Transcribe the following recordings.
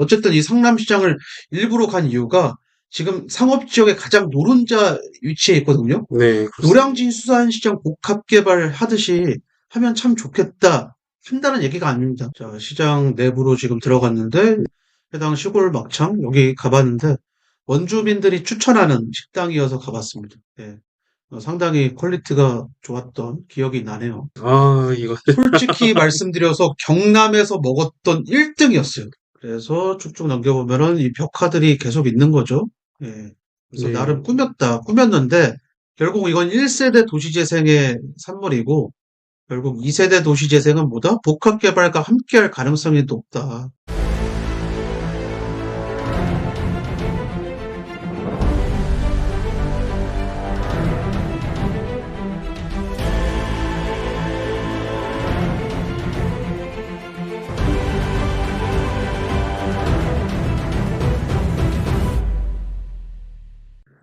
어쨌든 이 상남시장을 일부러 간 이유가 지금 상업지역의 가장 노른자 위치에 있거든요. 네, 그렇습니다. 노량진 수산시장 복합 개발하듯이 하면 참 좋겠다 한다는 얘기가 아닙니다. 자, 시장 내부로 지금 들어갔는데 해당 시골 막창 여기 가봤는데 원주민들이 추천하는 식당이어서 가봤습니다. 예. 상당히 퀄리티가 좋았던 기억이 나네요. 아, 이거, 솔직히 말씀드려서 경남에서 먹었던 1등이었어요. 그래서 쭉쭉 넘겨보면은 이 벽화들이 계속 있는 거죠. 예. 그래서 네. 나름 꾸몄는데 결국 이건 1세대 도시재생의 산물이고 결국 2세대 도시재생은 뭐다? 복합개발과 함께할 가능성이 높다.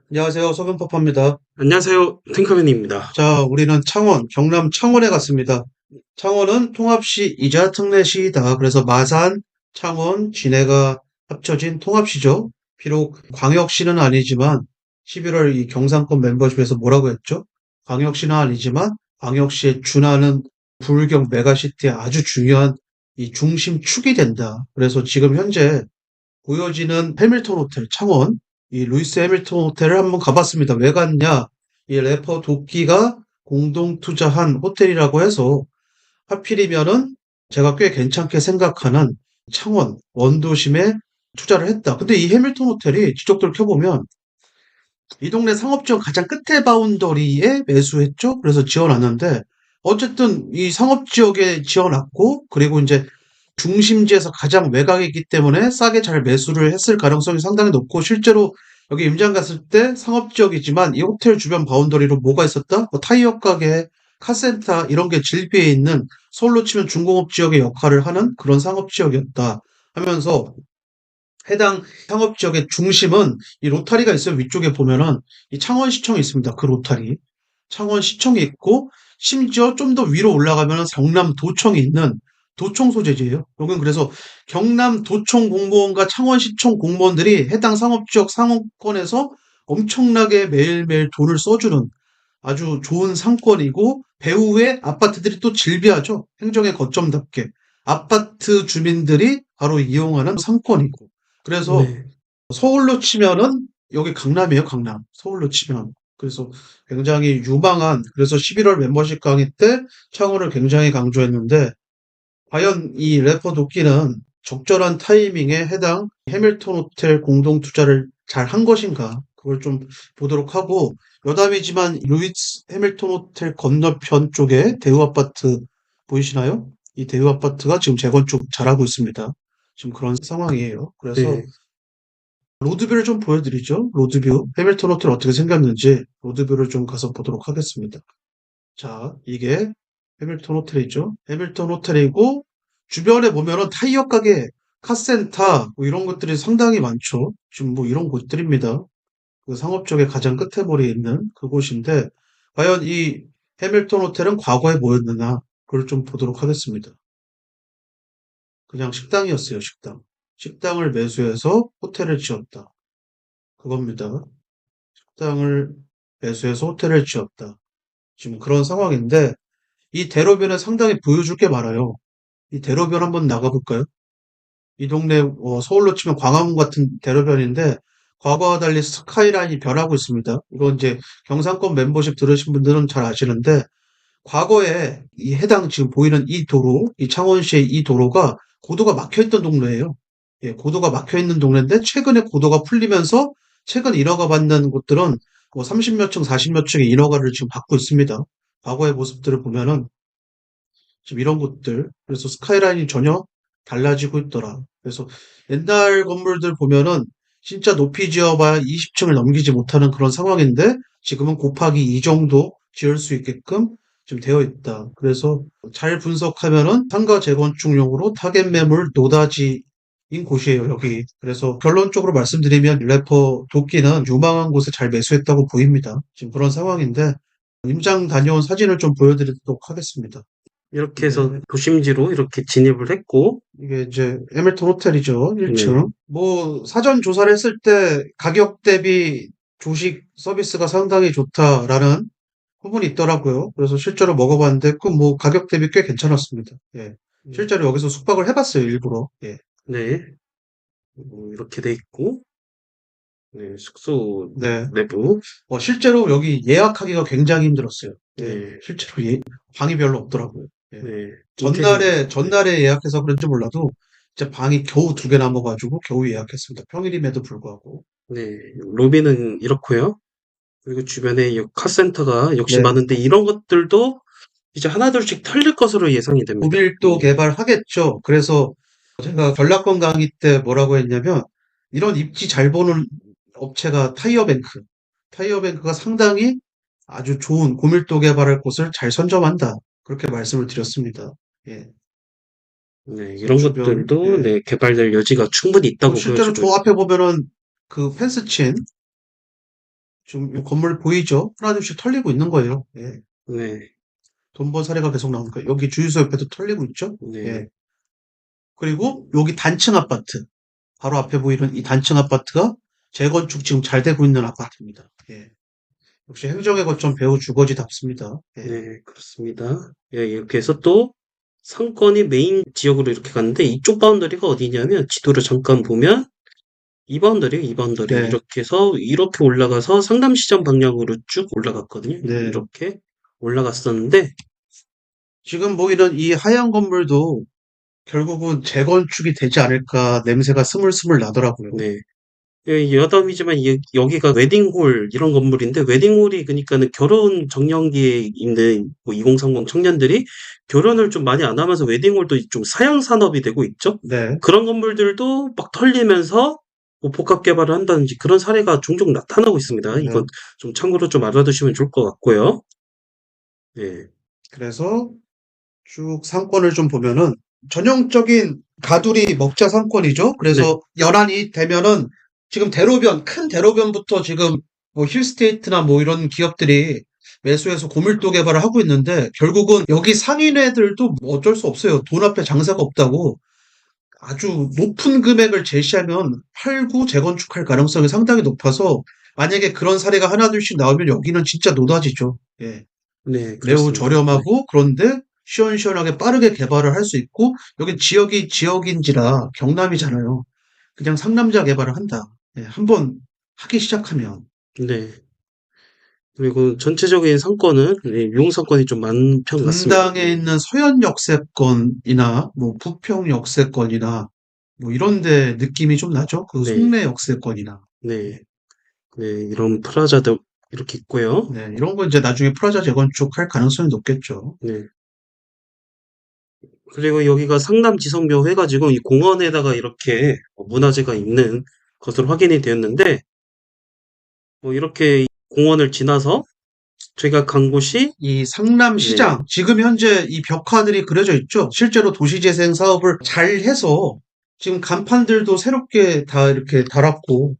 안녕하세요. 서금퍼파입니다. 안녕하세요. 탱커맨입니다. 자, 우리는 창원, 경남 창원에 갔습니다. 창원은 통합시이자 특례시이다. 그래서 마산, 창원, 진해가 합쳐진 통합시죠. 비록 광역시는 아니지만 11월 이 경상권 멤버십에서 뭐라고 했죠? 광역시는 아니지만 광역시에 준하는 불경 메가시티의 아주 중요한 이 중심축이 된다. 그래서 지금 현재 보여지는 해밀턴 호텔 창원, 이 루이스 해밀턴 호텔을 한번 가봤습니다. 왜 갔냐? 이 래퍼 도끼가 공동 투자한 호텔이라고 해서 하필이면은 제가 꽤 괜찮게 생각하는 창원 원도심에 투자를 했다. 근데 이 해밀턴 호텔이 지적도를 켜보면 이 동네 상업지역 가장 끝에 바운더리에 매수했죠. 그래서 지어놨는데 어쨌든 이 상업지역에 지어놨고 그리고 이제 중심지에서 가장 외곽에 있기 때문에 싸게 잘 매수를 했을 가능성이 상당히 높고 실제로 여기 임장 갔을 때 상업지역이지만 이 호텔 주변 바운더리로 뭐가 있었다? 뭐 타이어 가게, 카센터 이런 게 질비해 있는 서울로 치면 중공업 지역의 역할을 하는 그런 상업지역이었다 하면서 해당 상업지역의 중심은 이 로타리가 있어요. 위쪽에 보면은 이 창원시청이 있습니다. 그 로타리. 창원시청이 있고 심지어 좀 더 위로 올라가면은 경남도청이 있는 도청 소재지예요. 여기는 그래서 경남도청 공무원과 창원시청 공무원들이 해당 상업지역 상권에서 엄청나게 매일매일 돈을 써주는 아주 좋은 상권이고 배후에 아파트들이 또 질비하죠. 행정의 거점답게. 아파트 주민들이 바로 이용하는 상권이고. 그래서 네. 서울로 치면은 여기 강남이에요, 강남. 서울로 치면. 그래서 굉장히 유망한 그래서 11월 멤버십 강의 때 창원을 굉장히 강조했는데 과연 이 래퍼 도끼는 적절한 타이밍에 해당 해밀턴 호텔 공동 투자를 잘 한 것인가 그걸 좀 보도록 하고 여담이지만 루이스 해밀턴 호텔 건너편 쪽에 대우 아파트 보이시나요? 이 대우 아파트가 지금 재건축 잘하고 있습니다. 지금 그런 상황이에요. 그래서 네. 로드뷰를 좀 보여드리죠. 로드뷰 해밀턴 호텔 어떻게 생겼는지 로드뷰를 좀 가서 보도록 하겠습니다. 자, 이게 해밀턴 호텔이죠. 해밀턴 호텔이고 주변에 보면은 타이어 가게, 카센터 뭐 이런 것들이 상당히 많죠. 지금 뭐 이런 곳들입니다. 그 상업적의 가장 끝에 머리에 있는 그곳인데 과연 이 해밀턴 호텔은 과거에 뭐였느냐 그걸 좀 보도록 하겠습니다. 그냥 식당이었어요, 식당. 식당을 매수해서 호텔을 지었다. 그겁니다. 식당을 매수해서 호텔을 지었다. 지금 그런 상황인데 이 대로변에 상당히 보여줄 게 많아요. 이 대로변 한번 나가볼까요? 이 동네 서울로 치면 광화문 같은 대로변인데 과거와 달리 스카이라인이 변하고 있습니다. 이건 이제 경상권 멤버십 들으신 분들은 잘 아시는데 과거에 이 해당 지금 보이는 이 도로, 이 창원시의 이 도로가 고도가 막혀있던 동네예요. 예, 고도가 막혀있는 동네인데 최근에 고도가 풀리면서 최근 인허가 받는 곳들은 뭐 30몇 층, 40몇 층의 인허가를 지금 받고 있습니다. 과거의 모습들을 보면은 지금 이런 곳들 그래서 스카이라인이 전혀 달라지고 있더라. 그래서 옛날 건물들 보면은 진짜 높이 지어봐야 20층을 넘기지 못하는 그런 상황인데 지금은 곱하기 2 정도 지을 수 있게끔 지금 되어 있다. 그래서 잘 분석하면은 상가 재건축용으로 타겟 매물 노다지인 곳이에요, 여기. 그래서 결론적으로 말씀드리면 래퍼 도끼는 유망한 곳에 잘 매수했다고 보입니다. 지금 그런 상황인데 임장 다녀온 사진을 좀 보여드리도록 하겠습니다. 이렇게 해서 네. 도심지로 이렇게 진입을 했고, 이게 이제 에밀턴 호텔이죠. 네, 1층. 뭐 사전 조사를 했을 때 가격 대비 조식 서비스가 상당히 좋다라는 후문이 있더라고요. 그래서 실제로 먹어봤는데 그 뭐 가격 대비 꽤 괜찮았습니다. 예. 실제로 여기서 숙박을 해봤어요, 일부러. 예. 네, 이렇게 돼 있고, 네, 숙소 네. 내부, 실제로 여기 예약하기가 굉장히 힘들었어요. 예. 네, 실제로 방이 별로 없더라고요. 예. 네, 전날에, 네, 전날에 예약해서 그런지 몰라도 진짜 방이 겨우 2개 남아가지고 겨우 예약했습니다. 평일임에도 불구하고. 네, 로비는 이렇고요. 그리고 주변에 이 카센터가 역시 네. 많은데 이런 것들도 이제 하나둘씩 털릴 것으로 예상이 됩니다. 고밀도 개발하겠죠. 그래서 제가 전략권 강의 때 뭐라고 했냐면 이런 입지 잘 보는 업체가 타이어뱅크. 타이어뱅크가 상당히 아주 좋은 고밀도 개발할 곳을 잘 선점한다. 그렇게 말씀을 드렸습니다. 예. 네, 그래서 이런 주변, 것들도 예. 네, 개발될 여지가 충분히 있다고 실제로 보여주고 저 앞에 있습니다. 보면은 그 펜스 친, 지금 이 건물 보이죠? 하나둘씩 털리고 있는 거예요. 예. 네, 돈 번 사례가 계속 나오니까 여기 주유소 옆에도 털리고 있죠? 네, 예. 그리고 여기 단층 아파트. 바로 앞에 보이는 이 단층 아파트가 재건축 지금 잘 되고 있는 아파트입니다. 예. 역시 행정의 거점 배우 주거지답습니다. 예. 네, 그렇습니다. 예, 이렇게 해서 또 상권이 메인 지역으로 이렇게 갔는데 이쪽 바운더리가 어디냐면 지도를 잠깐 보면 이 바운더리, 이 바운더리 네. 이렇게 해서 이렇게 올라가서 상담시장 방향으로 쭉 올라갔거든요. 네. 이렇게 올라갔었는데 지금 보이는 이 하얀 건물도 결국은 재건축이 되지 않을까 냄새가 스물스물 나더라고요. 네. 예, 여담이지만 여기가 웨딩홀 이런 건물인데 웨딩홀이 그러니까는 결혼 정년기에 있는 뭐 2030 청년들이 결혼을 좀 많이 안 하면서 웨딩홀도 좀 사양 산업이 되고 있죠. 네. 그런 건물들도 막 털리면서 뭐 복합 개발을 한다든지 그런 사례가 종종 나타나고 있습니다. 네. 이건 좀 참고로 좀 알아두시면 좋을 것 같고요. 네, 그래서 쭉 상권을 좀 보면은 전형적인 가두리 먹자 상권이죠. 네, 그래서 연안이 되면은 지금 대로변, 큰 대로변부터 지금 뭐 힐스테이트나 뭐 이런 기업들이 매수해서 고밀도 개발을 하고 있는데 결국은 여기 상인애들도 뭐 어쩔 수 없어요. 돈 앞에 장사가 없다고 아주 높은 금액을 제시하면 팔고 재건축할 가능성이 상당히 높아서 만약에 그런 사례가 하나둘씩 나오면 여기는 진짜 노다지죠. 예. 네, 매우 그렇습니다. 네, 저렴하고 그런데 시원시원하게 빠르게 개발을 할 수 있고 여긴 지역이 지역인지라 경남이잖아요. 그냥 상남자 개발을 한다. 예, 한번 하기 시작하면 네. 그리고 전체적인 상권은 네, 유흥 상권이 좀 많은 편 같습니다. 분당에 있는 서현 역세권이나 뭐 부평 역세권이나 뭐 이런 데 느낌이 좀 나죠. 그 네, 송내 역세권이나. 네, 네, 이런 프라자도 이렇게 있고요. 네, 이런 건 이제 나중에 프라자 재건축할 가능성이 높겠죠. 네. 그리고 여기가 상남 지성묘 해가지고 이 공원에다가 이렇게 문화재가 있는 것으로 확인이 되었는데, 뭐 이렇게 공원을 지나서 저희가 간 곳이, 이 네, 상남시장, 지금 현재 이 벽화들이 그려져 있죠. 실제로 도시재생 사업을 잘 해서 지금 간판들도 새롭게 다 이렇게 달았고,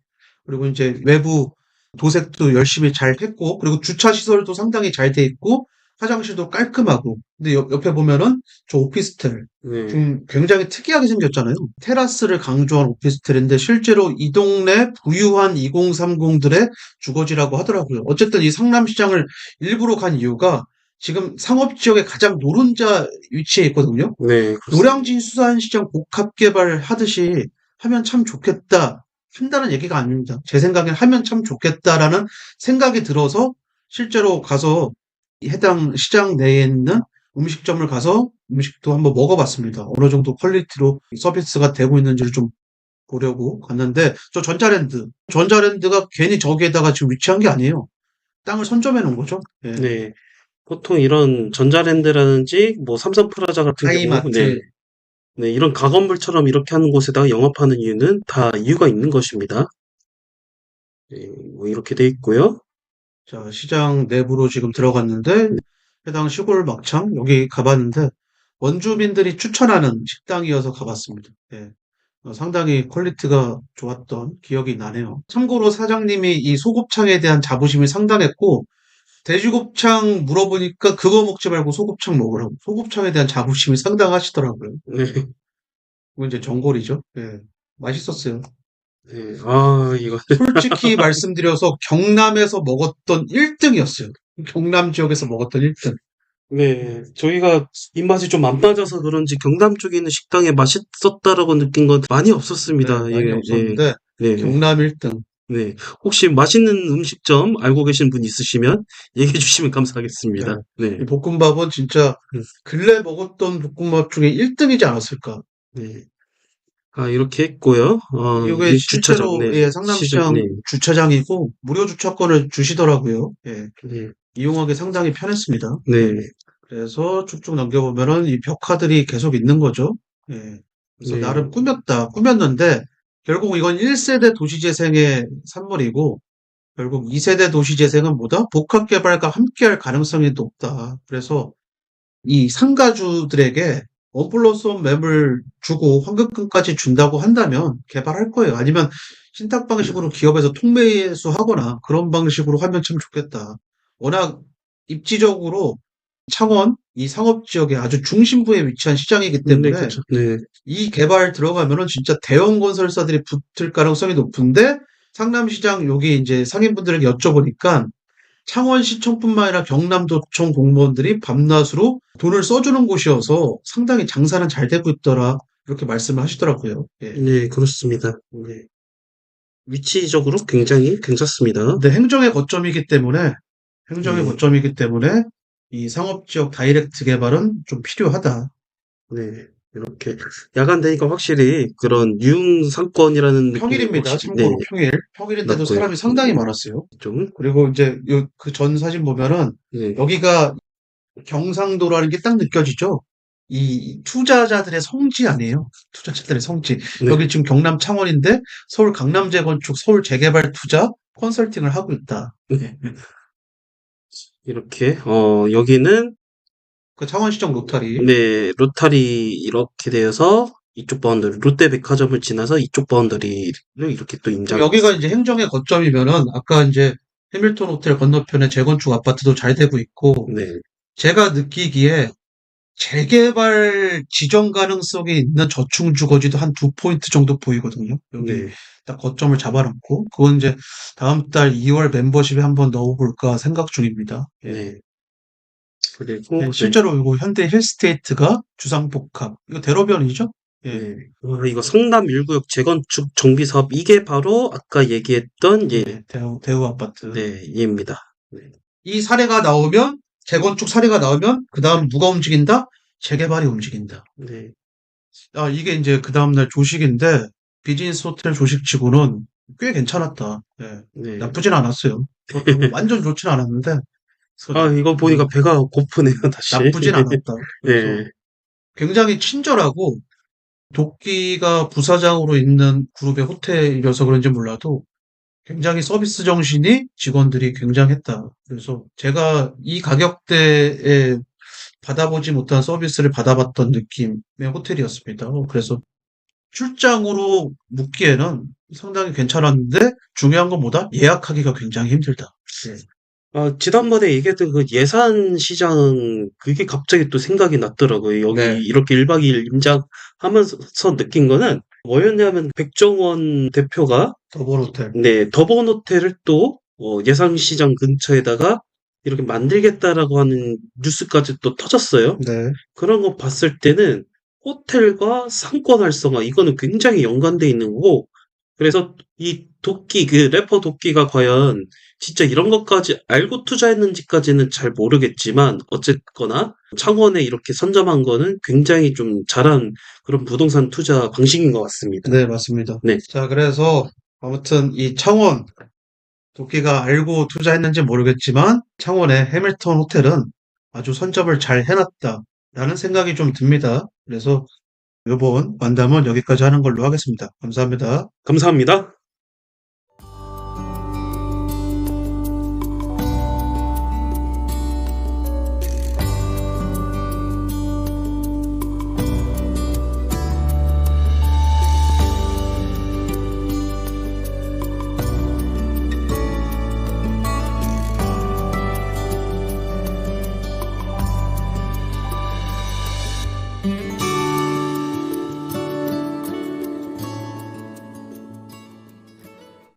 그리고 이제 외부 도색도 열심히 잘 했고, 그리고 주차 시설도 상당히 잘 돼 있고, 화장실도 깔끔하고, 근데 옆에 보면은 저 오피스텔, 네, 좀 굉장히 특이하게 생겼잖아요. 테라스를 강조한 오피스텔인데 실제로 이 동네 부유한 2030들의 주거지라고 하더라고요. 어쨌든 이 상남시장을 일부러 간 이유가 지금 상업지역의 가장 노른자 위치에 있거든요. 네, 그렇습니다. 노량진 수산시장 복합 개발하듯이 하면 참 좋겠다. 한다는 얘기가 아닙니다. 제 생각엔 하면 참 좋겠다라는 생각이 들어서 실제로 가서 이 해당 시장 내에 있는 음식점을 가서 음식도 한번 먹어봤습니다. 어느 정도 퀄리티로 서비스가 되고 있는지를 좀 보려고 갔는데 저 전자랜드가 괜히 저기에다가 지금 위치한 게 아니에요. 땅을 선점해 놓은 거죠. 예. 네, 보통 이런 전자랜드라든지 뭐 삼성프라자 같은 경우, 네, 하이마트. 네, 이런 가건물처럼 이렇게 하는 곳에다가 영업하는 이유는 다 이유가 있는 것입니다. 네, 뭐 이렇게 돼 있고요. 자, 시장 내부로 지금 들어갔는데 해당 시골 막창 여기 가봤는데 원주민들이 추천하는 식당이어서 가봤습니다. 예. 상당히 퀄리티가 좋았던 기억이 나네요. 참고로 사장님이 이 소곱창에 대한 자부심이 상당했고 돼지곱창 물어보니까 그거 먹지 말고 소곱창 먹으라고. 소곱창에 대한 자부심이 상당하시더라고요. 네. 그건 이제 전골이죠. 예. 맛있었어요. 네. 아, 이거. 솔직히 말씀드려서 경남에서 먹었던 1등이었어요. 경남 지역에서 먹었던 1등. 네. 저희가 입맛이 좀 안 맞아서 그런지 경남 쪽에 있는 식당에 맛있었다라고 느낀 건 많이 없었습니다. 많이 이게, 예. 없었는데 네. 경남 1등. 네. 혹시 맛있는 음식점 알고 계신 분 있으시면 얘기해 주시면 네. 감사하겠습니다. 네. 이 볶음밥은 진짜 음. 근래 먹었던 볶음밥 중에 1등이지 않았을까. 네. 아, 이렇게 했고요. 이게 이 주차장, 실제로 네. 예, 시즌, 상남시장 네. 주차장이고 무료 주차권을 주시더라고요. 예. 네. 이용하기 상당히 편했습니다. 네. 그래서 쭉쭉 넘겨보면은 이 벽화들이 계속 있는 거죠. 예. 그래서 네. 나름 꾸몄는데 결국 이건 1세대 도시재생의 산물이고 결국 2세대 도시재생은 뭐다? 복합개발과 함께할 가능성이 높다. 그래서 이 상가주들에게 1+1 맵을 주고 환급금까지 준다고 한다면 개발할 거예요. 아니면 신탁 방식으로 기업에서 통매수하거나 그런 방식으로 하면 참 좋겠다. 워낙 입지적으로 창원 이 상업지역의 아주 중심부에 위치한 시장이기 네, 때문에 그쵸. 네. 이 개발 들어가면은 진짜 대형 건설사들이 붙을 가능성이 높은데 상남시장 여기 이제 상인분들에게 여쭤보니까 창원시청뿐만 아니라 경남도청 공무원들이 밤낮으로 돈을 써주는 곳이어서 상당히 장사는 잘 되고 있더라. 이렇게 말씀을 하시더라고요. 예. 네, 그렇습니다. 네. 위치적으로 굉장히 괜찮습니다. 근데 행정의 거점이기 때문에 네. 이 상업지역 다이렉트 개발은 좀 필요하다. 네. 이렇게 야간 되니까 확실히 그런 유흥 상권이라는 느낌이 평일입니다. 확실히, 네, 참고로 평일. 평일인데도 났고요. 사람이 상당히 많았어요. 좀, 그리고 이제 그 전 사진 보면은 네. 여기가 경상도라는 게 딱 느껴지죠? 이 투자자들의 성지 아니에요? 투자자들의 성지. 네. 여기 지금 경남 창원인데 서울 강남재건축, 서울 재개발 투자 컨설팅을 하고 있다. 예. 이렇게, 여기는, 그 창원시청 로타리. 네, 로타리 이렇게 되어서 이쪽 바운더리, 롯데백화점을 지나서 이쪽 바운더리를 이렇게 또 임장. 여기가 이제 행정의 거점이면은 아까 이제 해밀턴 호텔 건너편에 재건축 아파트도 잘 되고 있고 네. 제가 느끼기에 재개발 지정 가능성이 있는 저층 주거지도 한 2포인트 정도 보이거든요. 여기 네. 딱 거점을 잡아놓고 그건 이제 다음 달 2월 멤버십에 한번 넣어볼까 생각 중입니다. 예. 네. 그리고, 네. 실제로 이거 현대 힐스테이트가 주상복합 이거 대로변이죠? 예. 네. 이거 성남 1구역 재건축 정비 사업, 이게 바로 아까 얘기했던, 예, 네, 대우 아파트. 네, 이입니다. 네. 이 사례가 나오면 재건축 사례가 나오면 그 다음 누가 움직인다? 재개발이 움직인다. 네. 아, 이게 이제 그 다음날 조식인데 비즈니스 호텔 조식치고는 꽤 괜찮았다. 예. 네. 나쁘진 않았어요. 완전 좋진 않았는데 이거 보니까 배가 고프네요, 다시. 나쁘진 않았다. 그래서 네. 굉장히 친절하고 도끼가 부사장으로 있는 그룹의 호텔이라서 그런지 몰라도 굉장히 서비스 정신이 직원들이 굉장했다. 그래서 제가 이 가격대에 받아보지 못한 서비스를 받아봤던 느낌의 호텔이었습니다. 그래서 출장으로 묵기에는 상당히 괜찮았는데 중요한 건 뭐다? 예약하기가 굉장히 힘들다. 예. 지난번에 얘기했던 그 예산 시장, 그게 갑자기 또 생각이 났더라고요. 여기 네. 이렇게 1박 2일 임장하면서 느낀 거는 뭐였냐면, 백종원 대표가, 더블 호텔. 네, 더번 호텔을 또 예산 시장 근처에다가 이렇게 만들겠다라고 하는 뉴스까지 또 터졌어요. 네. 그런 거 봤을 때는 호텔과 상권 활성화, 이거는 굉장히 연관돼 있는 거고, 그래서 이 도끼, 그 래퍼 도끼가 과연 진짜 이런 것까지 알고 투자했는지까지는 잘 모르겠지만, 어쨌거나 창원에 이렇게 선점한 거는 굉장히 좀 잘한 그런 부동산 투자 방식인 것 같습니다. 네, 맞습니다. 네. 자, 그래서 아무튼 이 창원 도끼가 알고 투자했는지 모르겠지만 창원의 해밀턴 호텔은 아주 선점을 잘 해놨다라는 생각이 좀 듭니다. 그래서 이번 만담은 여기까지 하는 걸로 하겠습니다. 감사합니다. 감사합니다.